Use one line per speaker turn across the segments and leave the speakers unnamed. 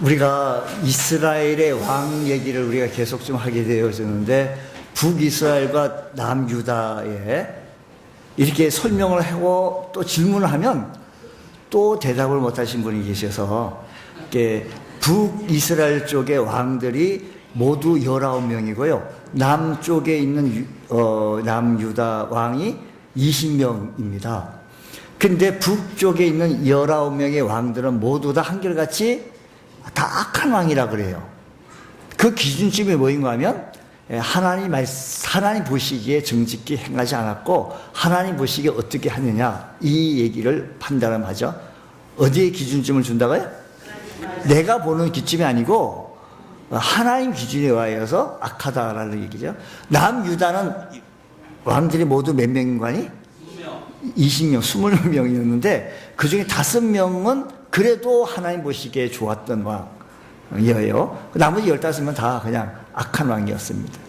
우리가 이스라엘의 왕 얘기를 우리가 계속 좀 하게 되어졌는데, 북이스라엘과 남유다에 이렇게 설명을 하고 또 질문을 하면 또 대답을 못 하신 분이 계셔서, 북이스라엘 쪽의 왕들이 모두 19명이고요. 남쪽에 있는 남유다 왕이 20명입니다. 근데 북쪽에 있는 19명의 왕들은 모두 다 한결같이 다 악한 왕이라 그래요. 그 기준점이 뭐인가 하면, 하나님 보시기에 정직히 행하지 않았고 하나님 보시기에 어떻게 하느냐, 이 얘기를 판단하죠. 어디에 기준점을 준다고요? 내가 보는 기준이 아니고 하나님 기준에 의하여서 악하다라는 얘기죠. 남유다는 왕들이 모두 몇 명인가니? 20명, 20명이었는데 그 중에 5명은 그래도 하나님 보시기에 좋았던 왕이에요. 나머지 15명은 다 그냥 악한 왕이었습니다.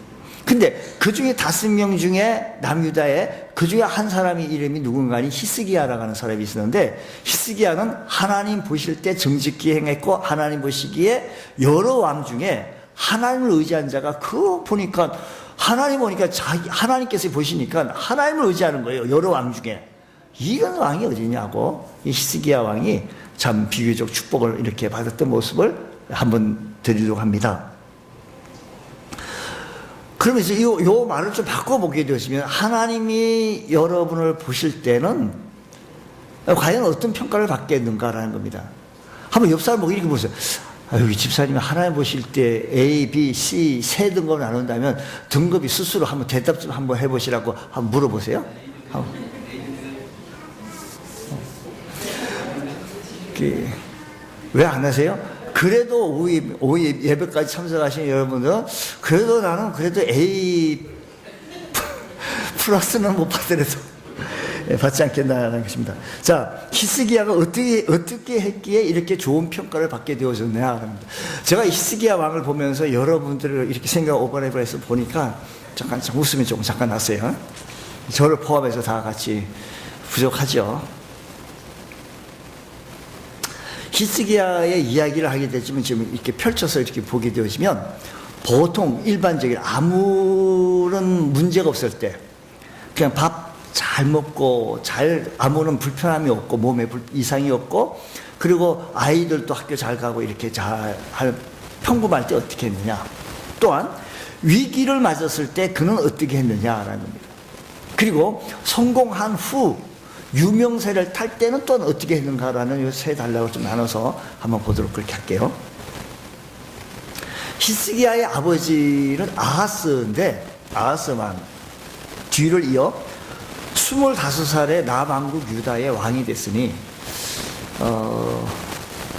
근데 그 중에 5명 중에 남유다에 그 중에 한 사람이 이름이 누군가니 히스기야라고 하는 사람이 있었는데, 히스기야는 하나님 보실 때 정직히 행했고 하나님 보시기에 여러 왕 중에 하나님을 의지한 자가, 그 보니까 하나님 보니까 하나님께서 보시니까 하나님을 의지하는 거예요. 여러 왕 중에 이런 왕이 어디냐고, 이 히스기야 왕이 참 비교적 축복을 이렇게 받았던 모습을 한번 드리려고 합니다. 그러면서 이 말을 좀 바꿔보게 되시면, 하나님이 여러분을 보실 때는 과연 어떤 평가를 받겠는가라는 겁니다. 한번 옆 사람 보고 이렇게 보세요. 여기 집사님이 하나님 보실 때 A, B, C 세 등급을 나눈다면 등급이 스스로 한번 대답 좀 한번 해보시라고 한번 물어보세요. 왜 안 하세요? 그래도 오후 예배까지 참석하신 여러분들은 그래도 나는 그래도 A 플러스는 못 받더라도 받지 않겠나라는 것입니다. 자, 히스기야가 어떻게 했기에 이렇게 좋은 평가를 받게 되어졌냐. 제가 히스기야 왕을 보면서 여러분들을 이렇게 생각 오버랩을 해서 보니까 잠깐 웃음이 조금 잠깐 났어요. 저를 포함해서 다 같이 부족하죠. 히스기야의 이야기를 하게 되지만 지금 이렇게 펼쳐서 이렇게 보게 되어지면, 보통 일반적인 아무런 문제가 없을 때 그냥 밥 잘 먹고 아무런 불편함이 없고 몸에 이상이 없고, 그리고 아이들도 학교 잘 가고 이렇게 잘 평범할 때 어떻게 했느냐, 또한 위기를 맞았을 때 그는 어떻게 했느냐라는 겁니다. 그리고 성공한 후 유명세를 탈 때는 또한 어떻게 했는가라는 이 세 단락을 좀 나눠서 한번 보도록 그렇게 할게요. 히스기야의 아버지는 아하스인데, 아하스만 뒤를 이어 25살에 남왕국 유다의 왕이 됐으니,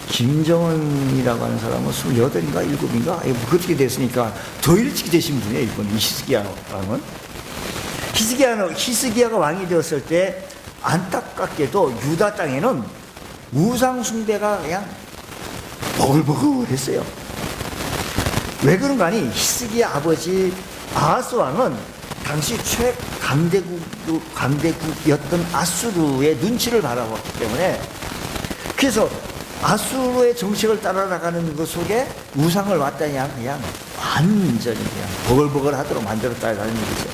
김정은이라고 하는 사람은 28인가 7인가 그렇게 됐으니까 더 일찍 되신 분이에요, 이분. 히스기야 왕은. 히스기야가 왕이 되었을 때 안타깝게도 유다 땅에는 우상 숭배가 그냥 버글버글했어요. 왜 그런가 하니, 히스기야 아버지 아하스 왕은 당시 최강대국이었던 아수르의 눈치를 바라봤기 때문에, 그래서 아수르의 정책을 따라나가는 것 속에 우상을 왔다니 그냥 완전히 그냥 버글버글하도록 만들었다는 얘기죠.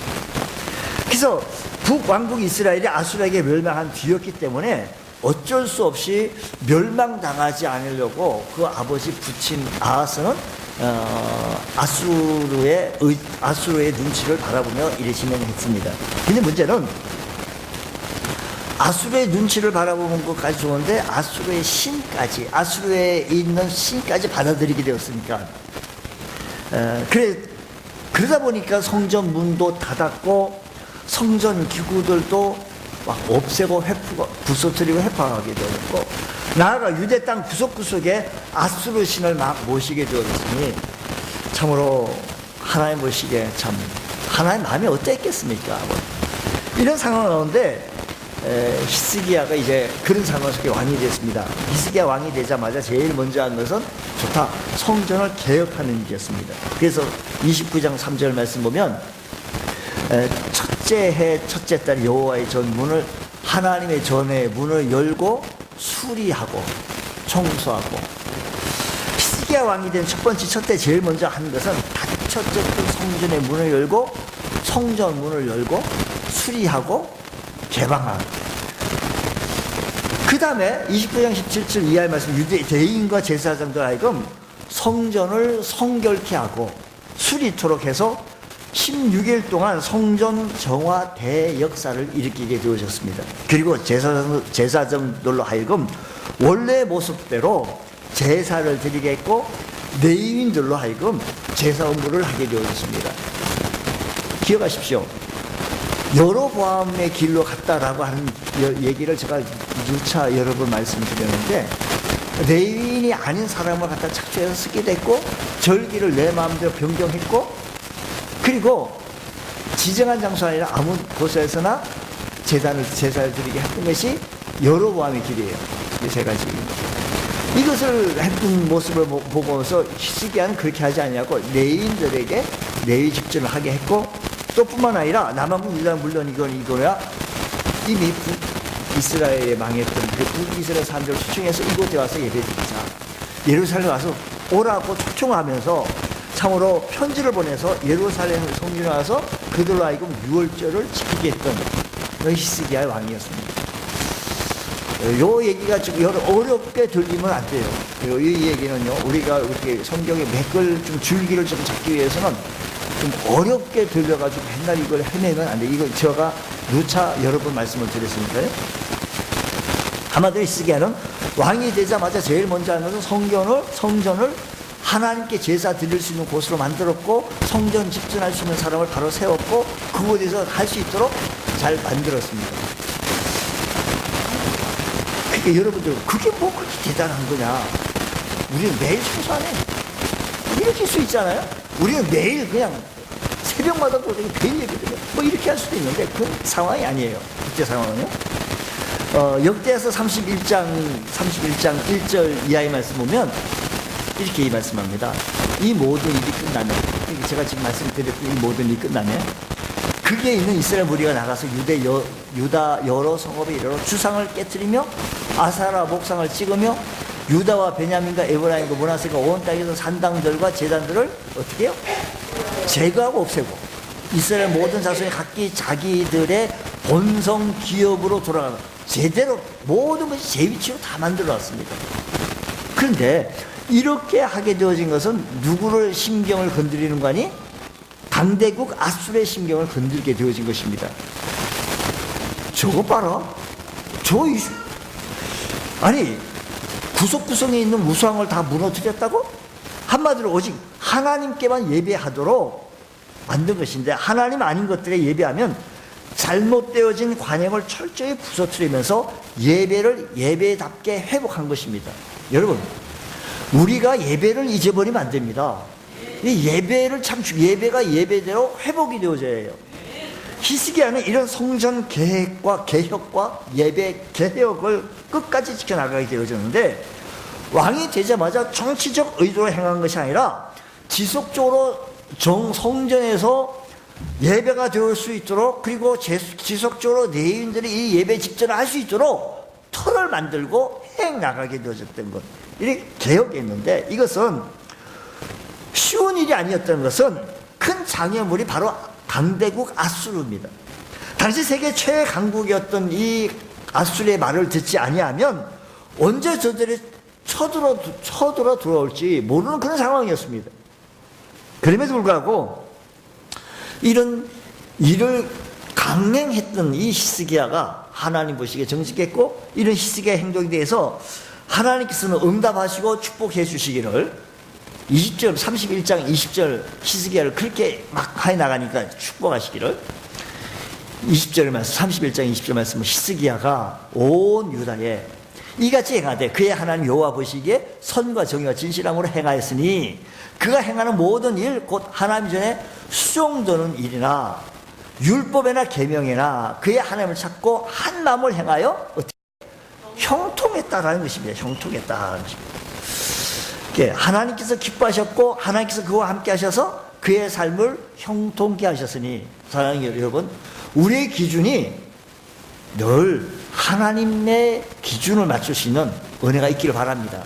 그래서 북왕국 이스라엘이 아수르에게 멸망한 뒤였기 때문에 어쩔 수 없이 멸망당하지 않으려고 그 아버지 부친 아하스는 아수르의 눈치를 바라보며 이래 진행했습니다. 근데 문제는 아수르의 눈치를 바라보는 것까지 좋은데 아수르에 있는 신까지 받아들이게 되었으니까, 그러다 보니까 성전 문도 닫았고 성전 기구들도 막 없애고 부서뜨리고 회파하게 되었고, 나아가 유대 땅 구석구석에 아수르 신을 막 모시게 되었으니, 참으로 하나님 보시기에 참 하나님 마음이 어땠겠습니까? 이런 상황 가운데 히스기야가 이제 그런 상황 속에 왕이 됐습니다. 히스기야 왕이 되자마자 제일 먼저 한 것은 좋다, 성전을 개혁하는 일이었습니다. 그래서 29장 3절 말씀 보면, 첫째 해 첫째 달 여호와의 전문을, 하나님의 전의 문을 열고 수리하고 청소하고. 히스기야 왕이 된 첫째 제일 먼저 한 것은 닫혀졌던 성전의 문을 열고 성전 문을 열고 수리하고 개방하고, 그 다음에 29장 17절 이하의 말씀, 유대 대인과 제사장들 하여금 성전을 성결케 하고 수리토록 해서 16일 동안 성전 정화 대역사를 일으키게 되어졌습니다. 그리고 제사장들로 하여금 원래 모습대로 제사를 드리겠고 레위인들로 하여금 제사 업무를 하게 되어졌습니다. 기억하십시오. 여로보암의 길로 갔다라고 하는 얘기를 제가 누차 여러 번 말씀드렸는데, 레위인이 아닌 사람을 갖다 착취해서 쓰게 됐고 절기를 내 마음대로 변경했고, 그리고 지정한 장소 아니라 아무 곳에서나 제사를 드리게 했던 것이 여로보암의 길이에요. 이 세 가지. 이것을 했던 모습을 보고서 히스기야는 그렇게 하지 않냐고 레위인들에게 레위 직전을 하게 했고, 또 뿐만 아니라 남한국 유다는 물론 이거야 이미 이스라엘에 망했던 그 북이스라엘 사람들을 초청해서 이곳에 와서 예배드리자, 예루살렘 와서 오라고 초청하면서 참으로 편지를 보내서 예루살렘 성전에 와서 그들로 하여금 유월절을 지키게 했던 히스기야의 왕이었습니다. 요 얘기가 좀 어렵게 들리면 안 돼요. 그리고 이 얘기는요, 우리가 이렇게 성경의 맥을 좀 줄기를 좀 잡기 위해서는 좀 어렵게 들려가지고 맨날 이걸 헤매면 안 돼. 이거 제가 누차 여러 번 말씀을 드렸으니까요. 한마디로 히스기야는 왕이 되자마자 제일 먼저 한 것은 성전을 하나님께 제사 드릴 수 있는 곳으로 만들었고, 성전 집전할 수 있는 사람을 바로 세웠고, 그곳에서 할 수 있도록 잘 만들었습니다. 그러니까 여러분들, 그게 뭐 그렇게 대단한 거냐? 우리는 매일 청소 안 해. 이렇게 할 수 있잖아요? 우리는 매일 그냥 새벽마다 또 매일 예배드려. 뭐 이렇게 할 수도 있는데, 그건 상황이 아니에요. 국제 상황은요. 역대하서 31장 1절 이하의 말씀 보면 이렇게 이 말씀합니다. 이 모든 일이 끝나면, 제가 지금 말씀드렸던 이 모든 일이 끝나면 그게 있는 이스라엘 무리가 나가서 유다 여러 성읍에 이르러 주상을 깨뜨리며 아사라 목상을 찍으며 유다와 베냐민과 에브라임과 므낫세가 온 땅에서 산당들과 제단들을 어떻게 해요? 제거하고 없애고, 이스라엘 모든 자손이 각기 자기들의 본성 기업으로 돌아가는, 제대로 모든 것이 제 위치로 다 만들어 놨습니다. 그런데 이렇게 하게 되어진 것은 누구를 심경을 건드리는 거 아니? 강대국 아수르의 심경을 건들게 되어진 것입니다. 저거 봐라. 아니, 구석구석에 있는 무수항을 다 무너뜨렸다고? 한마디로 오직 하나님께만 예배하도록 만든 것인데, 하나님 아닌 것들에 예배하면 잘못되어진 관행을 철저히 부서뜨리면서 예배를 예배답게 회복한 것입니다. 여러분, 우리가 예배를 잊어버리면 안 됩니다. 이 예배를 예배가 예배대로 회복이 되어져야 해요. 히스기야는 이런 성전 개혁과 예배 개혁을 끝까지 지켜나가게 되어졌는데, 왕이 되자마자 정치적 의도로 행한 것이 아니라 지속적으로 성전에서 예배가 되올 수 있도록, 그리고 지속적으로 레위인들이 이 예배 집전을 할 수 있도록 틀을 만들고 해나가게 되어졌던 것, 이렇게 개혁했는데, 이것은 쉬운 일이 아니었던 것은 큰 장애물이 바로 강대국 아수르입니다. 당시 세계 최애 강국이었던 이 아수르의 말을 듣지 아니하면 언제 저들이 쳐들어 들어올지 모르는 그런 상황이었습니다. 그럼에도 불구하고 이런 일을 강행했던 이 히스기야가 하나님 보시기에 정직했고, 이런 히스기야의 행동에 대해서 하나님께서는 응답하시고 축복해 주시기를 31장 20절 히스기야를 그렇게 막 해나가니까 축복하시기를 20절 말씀, 31장 20절 말씀은 히스기야가 온 유다에 이같이 행하되 그의 하나님 여호와 보시기에 선과 정의와 진실함으로 행하였으니, 그가 행하는 모든 일 곧 하나님 전에 수종되는 일이나 율법에나 계명에나 그의 하나님을 찾고 한 마음을 행하여 어떻게 형통했다라는 것입니다. 형통했다라는 것입니다. 하나님께서 기뻐하셨고 하나님께서 그와 함께 하셔서 그의 삶을 형통케 하셨으니, 사랑하는 여러분, 우리의 기준이 늘 하나님의 기준을 맞출 수 있는 은혜가 있기를 바랍니다.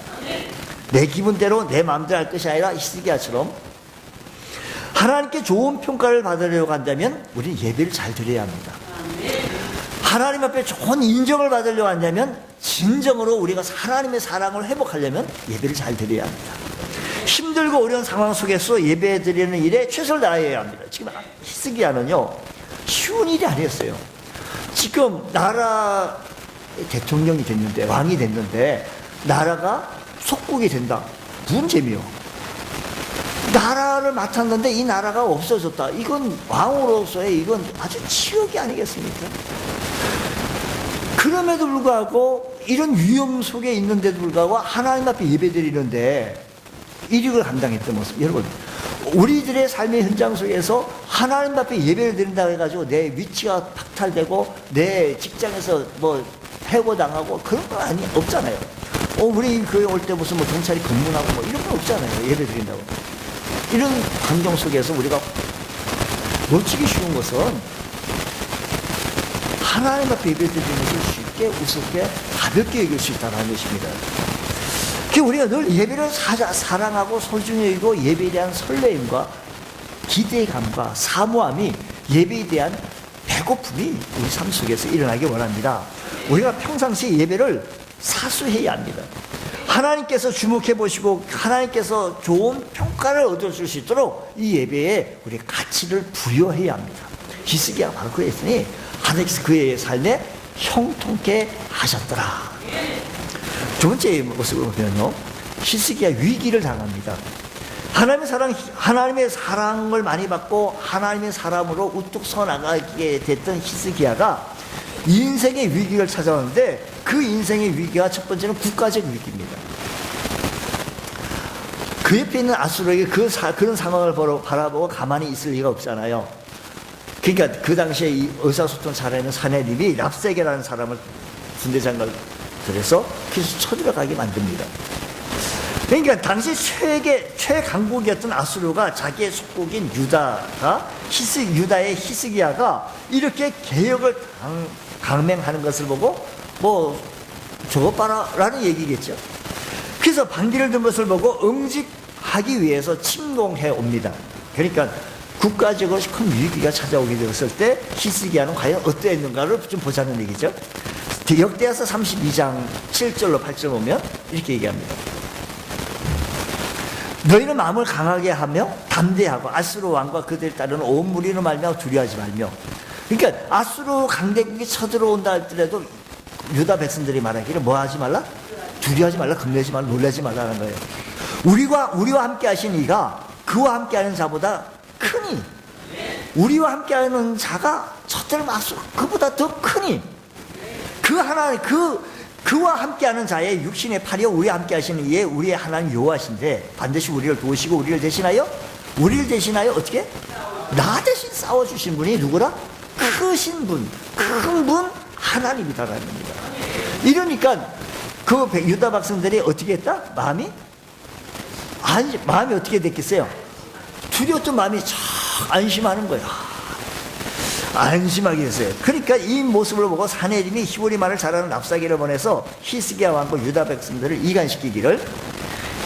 내 기분대로 내 마음대로 할 것이 아니라 히스기야처럼 하나님께 좋은 평가를 받으려고 한다면 우리는 예배를 잘 드려야 합니다. 하나님 앞에 좋은 인정을 받으려고 한다면 진정으로 우리가 하나님의 사랑을 회복하려면 예배를 잘 드려야 합니다. 힘들고 어려운 상황 속에서 예배 드리는 일에 최선을 다해야 합니다. 지금 히스기야는요 쉬운 일이 아니었어요. 지금 나라 대통령이 됐는데, 왕이 됐는데 나라가 속국이 된다. 무슨 재미요? 나라를 맡았는데 이 나라가 없어졌다. 이건 왕으로서의 이건 아주 치욕이 아니겠습니까? 그럼에도 불구하고 이런 위험 속에 있는데도 불구하고 하나님 앞에 예배드리는데 이익을 감당했던 모습. 여러분, 우리들의 삶의 현장 속에서 하나님 앞에 예배를 드린다고 해가지고 내 위치가 박탈되고 내 직장에서 뭐 해고당하고 그런 건 없잖아요. 우리 교회 올 때 무슨 뭐 경찰이 검문하고 뭐 이런 건 없잖아요. 예배 드린다고. 이런 환경 속에서 우리가 놓치기 쉬운 것은 하나님 앞에 예배 드리는 것을 쉽게 우습게 가볍게 여길 수 있다는 것입니다. 우리가 늘 예배를 사랑하고 소중히 여기고 예배에 대한 설레임과 기대감과 사모함이 예배에 대한 배고픔이 우리 삶 속에서 일어나기 원합니다. 우리가 평상시 예배를 사수해야 합니다. 하나님께서 주목해 보시고 하나님께서 좋은 평가를 얻어줄 수 있도록 이 예배에 우리 가치를 부여해야 합니다. 히스기야가 바로 그랬으니 하나님께서 그의 삶에 형통케 하셨더라. 두 번째 모습을 보면요, 히스기야 위기를 당합니다. 하나님의 사랑을 많이 받고 하나님의 사람으로 우뚝 서 나가게 됐던 히스기야가 인생의 위기를 찾아왔는데 그 인생의 위기가 첫 번째는 국가적 위기입니다. 그 옆에 있는 아수르에게 그런 상황을 바라보고 가만히 있을 리가 없잖아요. 그러니까 그 당시에 이 의사소통 잘하는 사내립이 랍세게라는 사람을 군대장관을 들여서 그래서 쳐들어가게 만듭니다. 그러니까 당시 최강국이었던 아수르가 자기의 속국인 유다의 히스기야가 이렇게 개혁을 강맹하는 것을 보고 뭐 저것 봐라 라는 얘기겠죠. 그래서 반기를 든 것을 보고 응집하기 위해서 침공해 옵니다. 그러니까 국가적으로 큰 위기가 찾아오게 되었을 때 히스기야는 과연 어떠했는가를 좀 보자는 얘기죠. 역대하서 32장 7절로 8절 보면 이렇게 얘기합니다. 너희는 마음을 강하게 하며 담대하고 아수르 왕과 그들에 따르는 온 무리로 말미암아 두려워하지 말며. 그러니까 아수르 강대국이 쳐들어온다 할지라도 유다 백성들이 말하기를 뭐 하지 말라? 두려워하지 말라, 겁내지 말라, 놀라지 말라는 거예요. 우리와 함께 하신 이가 그와 함께 하는 자보다 크니, 우리와 함께 하는 자가 저들 아수르 그보다 더 크니, 그와 함께하는 자의 육신의 팔이요 우리와 함께 하시는 이에 우리의 하나님 여호와신데 반드시 우리를 도우시고 우리를 대신하여 어떻게? 나 대신 싸워주신 분이 누구라? 크신 분, 큰 분 하나님이다라는 겁니다. 이러니까 그 유다 백성들이 어떻게 했다? 마음이 어떻게 됐겠어요? 두려웠던 마음이 참 안심하는 거야. 안심하게 됐어요. 그러니까 이 모습을 보고 사내림이 히브리 말을 잘하는 랍사게를 보내서 히스기야 왕과 유다 백성들을 이간시키기를.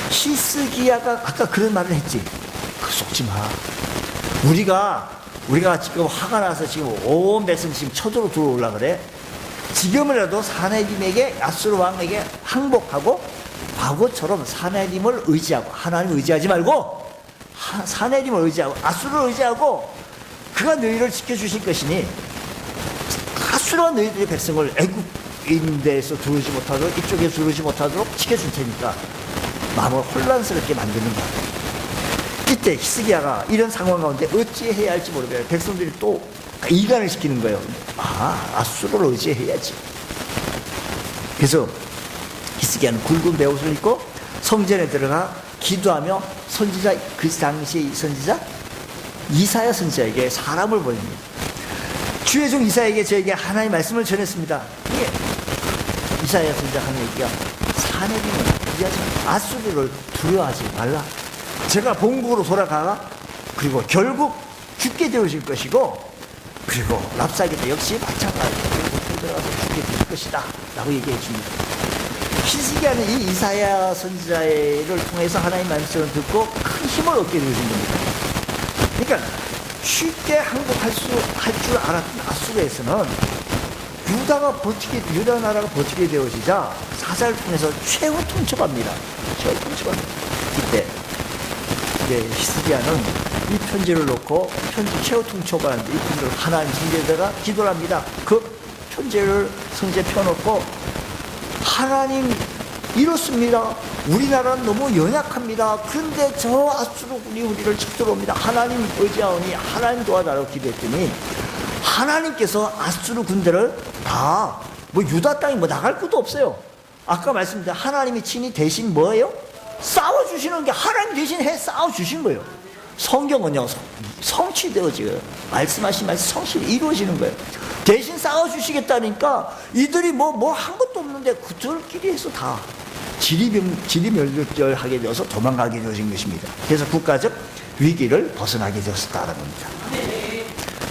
히스기야가 아까 그런 말을 했지. 속지 마. 우리가 지금 화가 나서 지금 온 백성 지금 쳐들어 들어올라 그래. 지금이라도 사내림에게 아수르 왕에게 항복하고 과거처럼 사내림을 의지하고 하나님을 의지하지 말고 사내림을 의지하고 아수르를 의지하고 그가 너희를 지켜주실 것이니 아수르가 너희들의 백성을 애굽인데에서 들어오지 못하도록 이쪽에 들어오지 못하도록 지켜줄 테니까 마음을 혼란스럽게 만드는 거야. 이때 히스기야가 이런 상황 가운데 어찌해야 할지 모르겠어요. 백성들이 또 이간을 시키는 거예요. 아수르를 의지해야지. 그래서 히스기야는 굵은 베옷을 입고 성전에 들어가 기도하며 선지자, 그 당시의 선지자 이사야 선지자에게 사람을 보냅니다. 주의 종 이사야에게 저에게 하나님의 말씀을 전했습니다. 이사야 선지자 하는 얘기가 사내림을 의지하지 말라, 아수르를 두려워하지 말라. 제가 본국으로 돌아가 그리고 결국 죽게 되어질 것이고 그리고 랍사게도 역시 마찬가지로 들어가서 죽게 될 것이다 라고 얘기해 줍니다. 히스기야는 이 이사야 선지자를 통해서 하나님 말씀을 듣고 큰 힘을 얻게 되는 겁니다. 그러니까 쉽게 항복할 줄 알았던 아수르에서는 유다 나라가 버티게 되어지자 사사를 통해서 최후 통첩합니다. 최후 통첩합니다. 이때 이제 히스기야는 이 편지를 놓고 최후 통첩을 하는데 이 편지를 하나님 성전에다가 기도를 합니다. 그 편지를 성전에 펴놓고 하나님 이렇습니다. 우리나라는 너무 연약합니다. 그런데 저 아수르군이 우리를 쳐들어옵니다. 하나님 의지하오니 하나님 도와달라고 기도했더니 하나님께서 아수르 군대를 다 뭐 유다 땅이 뭐 나갈 것도 없어요. 아까 말씀드린 하나님이 친히 대신 뭐예요? 싸워주시는 게 하나님 대신 싸워주신 거예요. 성경은요 성취되어지고요. 말씀하신 말씀 성실히 이루어지는 거예요. 대신 싸워주시겠다니까 이들이 뭐 한 것도 없는데 그들끼리 해서 다 지리멸절하게 되어서 도망가게 되어진 것입니다. 그래서 국가적 위기를 벗어나게 되었다는 겁니다.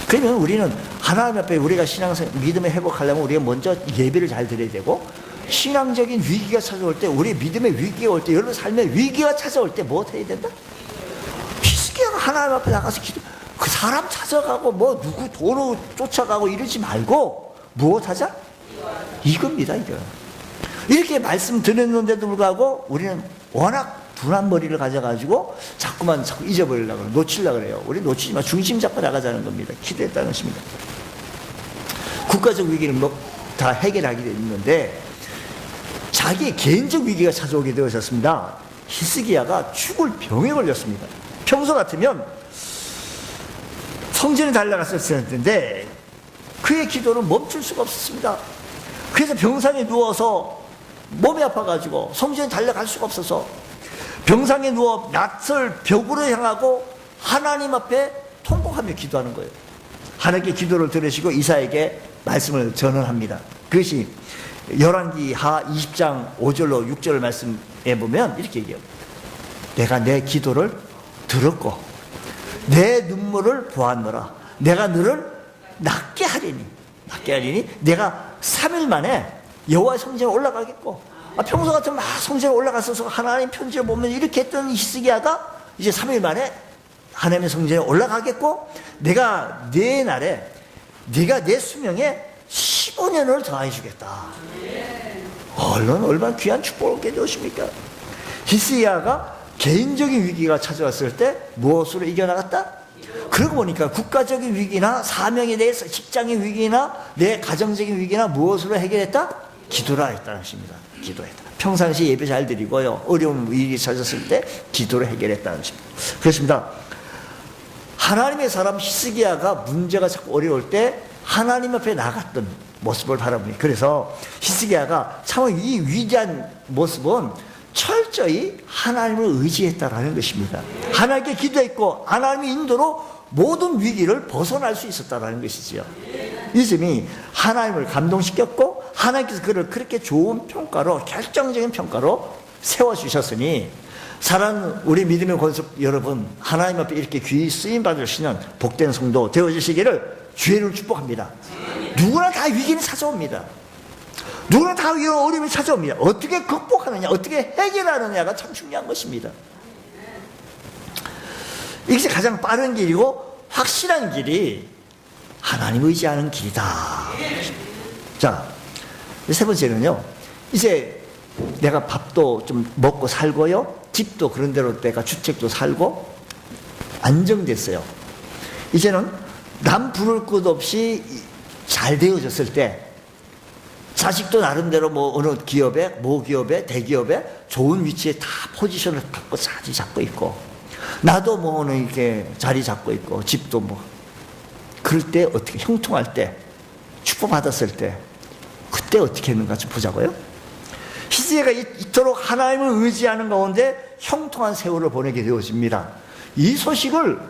그러면 우리는 하나님 앞에 우리가 믿음을 회복하려면 우리가 먼저 예배를 잘 드려야 되고, 신앙적인 위기가 찾아올 때, 우리 믿음의 위기가 올 때, 여러분 삶의 위기가 찾아올 때 뭐 해야 된다? 히스기야가 하나님 앞에 나가서 그 사람 찾아가고 뭐 누구 도로 쫓아가고 이러지 말고 무엇하자? 이겁니다. 이거. 이렇게 말씀 드렸는데도 불구하고 우리는 워낙 둔한 머리를 가져가지고 자꾸 잊어버리려고 그래요. 놓치려고 그래요. 우리 놓치지 마. 중심 잡고 나가자는 겁니다. 기도했다는 것입니다. 국가적 위기는 뭐 다 해결하게 됐는데 자기 개인적 위기가 찾아오게 되었습니다. 히스기야가 죽을 병에 걸렸습니다. 평소 같으면 성전에 달려갔었을 텐데 그의 기도는 멈출 수가 없었습니다. 그래서 병상에 누워서 몸이 아파가지고 성전에 달려갈 수가 없어서 병상에 누워 낯을 벽으로 향하고 하나님 앞에 통곡하며 기도하는 거예요. 하나님께 기도를 들으시고 이사에게 말씀을 전언합니다. 그것이 열왕기하 20장 5절로 6절 말씀에 보면 이렇게 얘기해요. 내가 내 기도를 들었고 내 눈물을 보았노라. 내가 너를 낫게 하리니 내가 3일 만에 여호와의 성전에 올라가겠고, 평소 같으면 막 성전에 올라가서 하나님 편지를 보면 이렇게 했던 히스기야가 이제 3일 만에 하나님의 성전에 올라가겠고, 내가 내 날에 네가 내 수명에 15년을 더해 주겠다. 얼마나 귀한 축복을 얻게 되었습니까? 히스기야가 개인적인 위기가 찾아왔을 때 무엇으로 이겨나갔다? 그러고 보니까 국가적인 위기나 사명에 대해서 직장의 위기나 내 가정적인 위기나 무엇으로 해결했다? 기도를 했다는 것입니다. 기도했다. 평상시 예배 잘 드리고요. 어려운 위기 찾았을 때 기도를 해결했다는 것입니다. 그렇습니다. 하나님의 사람 히스기야가 문제가 자꾸 어려울 때 하나님 앞에 나갔던 모습을 바라보니, 그래서 히스기야가 참 이 위대한 모습은 철저히 하나님을 의지했다라는 것입니다. 하나님께 기도했고 하나님의 인도로 모든 위기를 벗어날 수 있었다라는 것이지요. 이 점이 하나님을 감동시켰고 하나님께서 그를 그렇게 좋은 평가로, 결정적인 평가로 세워주셨으니 사랑하는 우리 믿음의 권속 여러분, 하나님 앞에 이렇게 귀히 쓰임받으시는 복된 성도 되어주시기를 주의를 축복합니다. 누구나 다 위기는 찾아옵니다. 누구나 다 이런 어려움이 찾아옵니다. 어떻게 극복하느냐, 어떻게 해결하느냐가 참 중요한 것입니다. 이것이 가장 빠른 길이고 확실한 길이 하나님 의지하는 길이다. 자, 세 번째는요, 이제 내가 밥도 좀 먹고 살고요, 집도 그런 대로 내가 주택도 살고 안정됐어요. 이제는 남 부를 것 없이 잘 되어졌을 때, 자식도 나름대로 뭐 어느 기업에, 모기업에, 대기업에 좋은 위치에 다 포지션을 갖고 자리 잡고 있고, 나도 뭐 어느 이렇게 자리 잡고 있고, 집도 뭐, 그럴 때 어떻게, 형통할 때, 축복받았을 때, 그때 어떻게 했는가 좀 보자고요. 히스기야가 이토록 하나님을 의지하는 가운데 형통한 세월을 보내게 되어집니다. 이 소식을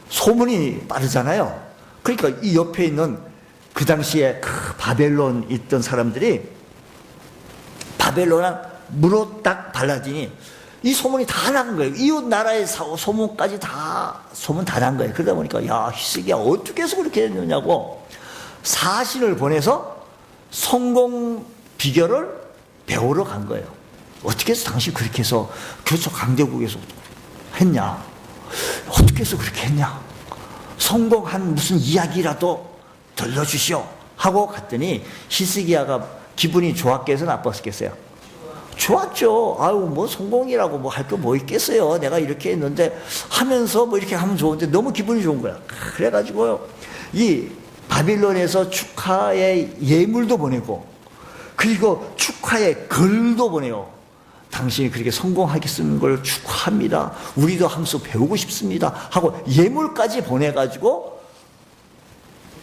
소문이 빠르잖아요. 그러니까 이 옆에 있는 그 당시에 그 바벨론 있던 사람들이 바벨론한 무로닥 발라딘이 이 소문이 다 나간 거예요. 이웃 나라의 소문까지 소문 다 난 거예요. 그러다 보니까 야, 히스기야 어떻게 해서 그렇게 됐느냐고 사신을 보내서 성공 비결을 배우러 간 거예요. 어떻게 해서 당신 그렇게 해서 교초 강대국에서 했냐? 어떻게 해서 그렇게 했냐? 성공한 무슨 이야기라도 들려주시오 하고 갔더니 히스기야가 기분이 좋았겠어요, 나빴겠어요? 좋았죠. 아유, 뭐 성공이라고 뭐 할 거 뭐 있겠어요. 내가 이렇게 했는데 하면서 뭐 이렇게 하면 좋은데 너무 기분이 좋은 거야. 그래가지고요, 이 바빌론에서 축하의 예물도 보내고, 그리고 축하의 글도 보내요. 당신이 그렇게 성공하겠는 걸 축하합니다. 우리도 한 수 배우고 싶습니다. 하고 예물까지 보내가지고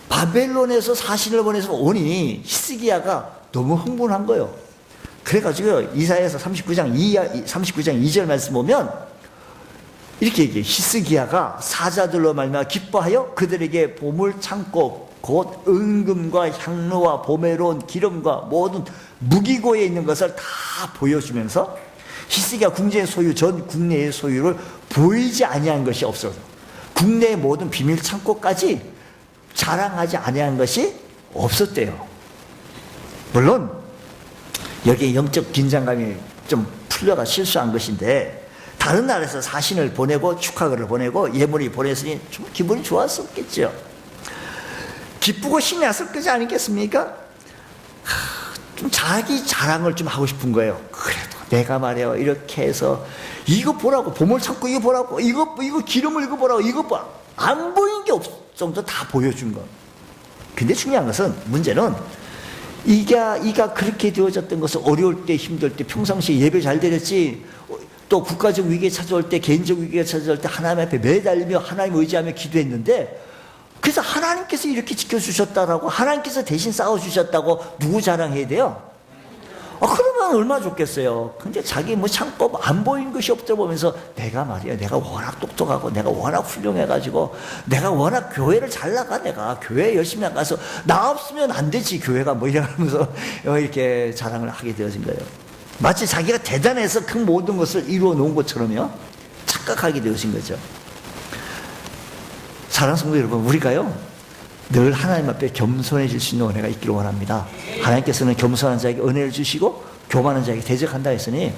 바벨론에서 사신을 보내서 오니 히스기야가 너무 흥분한 거예요. 그래가지고 이사야서 39장 2절 말씀 보면 이렇게 얘기해요. 히스기야가 사자들로 말미암아 기뻐하여 그들에게 보물 창고 곧 은금과 향로와 보배로운 기름과 모든 무기고에 있는 것을 다 보여주면서 히스기야 궁전의 소유 전 국내의 소유를 보이지 아니한 것이 없어서 국내의 모든 비밀 창고까지 자랑하지 아니한 것이 없었대요. 물론 여기에 영적 긴장감이 좀 풀려가 실수한 것인데, 다른 나라에서 사신을 보내고 축하글을 보내고 예물이 보냈으니 좀 기분이 좋았었겠죠. 기쁘고 신이 났을 거지 아니겠습니까? 좀 자기 자랑을 좀 하고 싶은 거예요. 그래도 내가 말이야 이렇게 해서 이거 보라고, 보물 찾고 이거 보라고, 이거 기름을 이거 보라고, 이거 봐. 안 보인 게 없을 정도 다 보여준 거. 근데 중요한 것은, 문제는 이가 그렇게 되어졌던 것은 어려울 때, 힘들 때, 평상시에 예배 잘 드렸지, 또 국가적 위기에 찾아올 때, 개인적 위기에 찾아올 때 하나님 앞에 매달리며 하나님 의지하며 기도했는데, 그래서 하나님께서 이렇게 지켜주셨다라고, 하나님께서 대신 싸워주셨다고 누구 자랑해야 돼요? 그러면 얼마나 좋겠어요. 근데 자기 뭐 창법 안 보이는 것이 없다 보면서 내가 말이야, 내가 워낙 똑똑하고 내가 워낙 훌륭해가지고 내가 워낙 교회를 잘 나가, 내가 교회 열심히 나가서 나 없으면 안 되지 교회가, 뭐 이러면서 이렇게 자랑을 하게 되어진 거예요. 마치 자기가 대단해서 그 모든 것을 이루어 놓은 것처럼요 착각하게 되어진 거죠. 사랑하는 성도 여러분, 우리가요 늘 하나님 앞에 겸손해질 수 있는 은혜가 있기를 원합니다. 하나님께서는 겸손한 자에게 은혜를 주시고 교만한 자에게 대적한다 했으니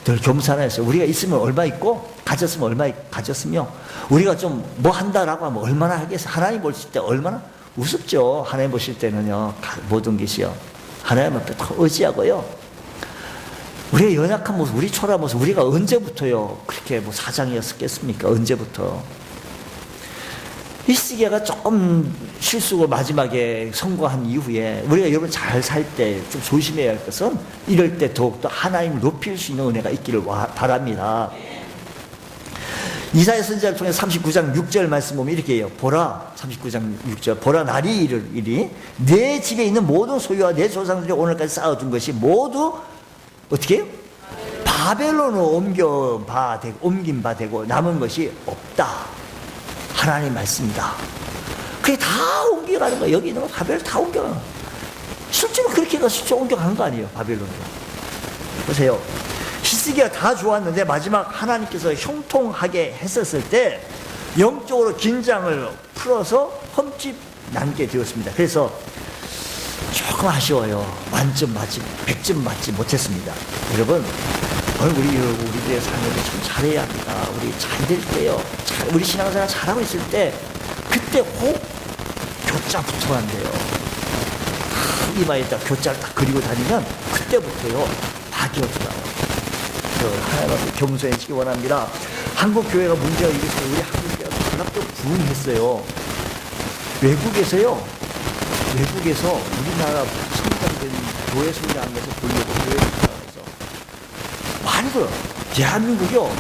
늘 겸손하였어요. 우리가 있으면 얼마 있고 가졌으면 얼마 가졌으며, 우리가 좀 뭐 한다라고 하면 얼마나 하겠어요. 하나님 보실 때 얼마나 우습죠. 하나님 보실 때는요 모든 것이요 하나님 앞에 다 의지하고요, 우리의 연약한 모습, 우리 초라한 모습, 우리가 언제부터요 그렇게 뭐 사장이었겠습니까? 언제부터? 히스기야가 조금 실수고 마지막에 선거한 이후에 우리가 여러분 잘 살 때 좀 조심해야 할 것은, 이럴 때 더욱더 하나님을 높일 수 있는 은혜가 있기를 바랍니다. 이사야 선지자를 통해 39장 6절 말씀 보면 이렇게 해요. 보라, 39장 6절, 보라 날이 이르리니 내 집에 있는 모든 소유와 내 조상들이 오늘까지 쌓아둔 것이 모두 어떻게 해요? 바벨론으로 옮긴 바 되고 남은 것이 없다. 하나님 말씀이다. 그게 다 옮겨가는 거예요. 여기 있는 거 바벨론 다 옮겨가는 거예요. 실제로 그렇게 해서 실제 옮겨간 거 아니에요, 바벨론으로. 보세요. 히스기야 다 좋았는데 마지막 하나님께서 형통하게 했었을 때 영적으로 긴장을 풀어서 흠집 남게 되었습니다. 그래서 조금 아쉬워요. 만점 맞지, 100점 맞지 못했습니다. 여러분, 우리들의 삶을 참 잘해야 합니다. 우리 잘 될 때요, 우리 신앙생활 잘하고 있을 때 그때 혹 교자 붙어야 돼요. 이마에다 교자를 딱 그리고 다니면 그때부터요 박여주나요. 하나님 앞에 겸손해지기 원합니다. 한국 교회가 문제가 이랬어요. 우리 한국 교회가 전략적 부흥했어요. 외국에서 우리나라 성장된 교회 성장에서 보려고 교회 성장해서 많이 들어요. 대한민국이요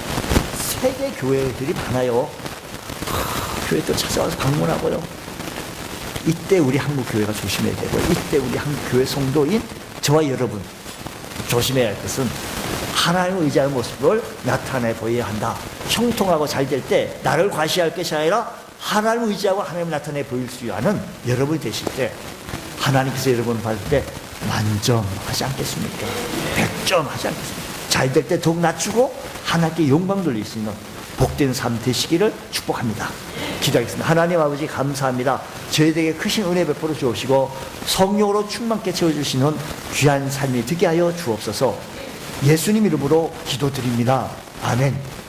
세계 교회들이 많아요. 교회 또 찾아와서 방문하고요. 이때 우리 한국 교회가 조심해야 되고, 이때 우리 한국 교회 성도인 저와 여러분 조심해야 할 것은 하나님을 의지하는 모습을 나타내 보여야 한다. 형통하고 잘 될 때 나를 과시할 것이 아니라 하나님을 의지하고 하나님을 나타내 보일 수 있는 여러분이 되실 때, 하나님께서 여러분을 받을 때 만점 하지 않겠습니까? 100점 하지 않겠습니까? 잘 될 때 더욱 낮추고 하나님께 영광 돌릴 수 있는 복된 삶 되시기를 축복합니다. 기도하겠습니다. 하나님 아버지 감사합니다. 저희에게 크신 은혜 베풀어 주옵시고 성령으로 충만케 채워주시는 귀한 삶이 되게 하여 주옵소서. 예수님 이름으로 기도드립니다. 아멘.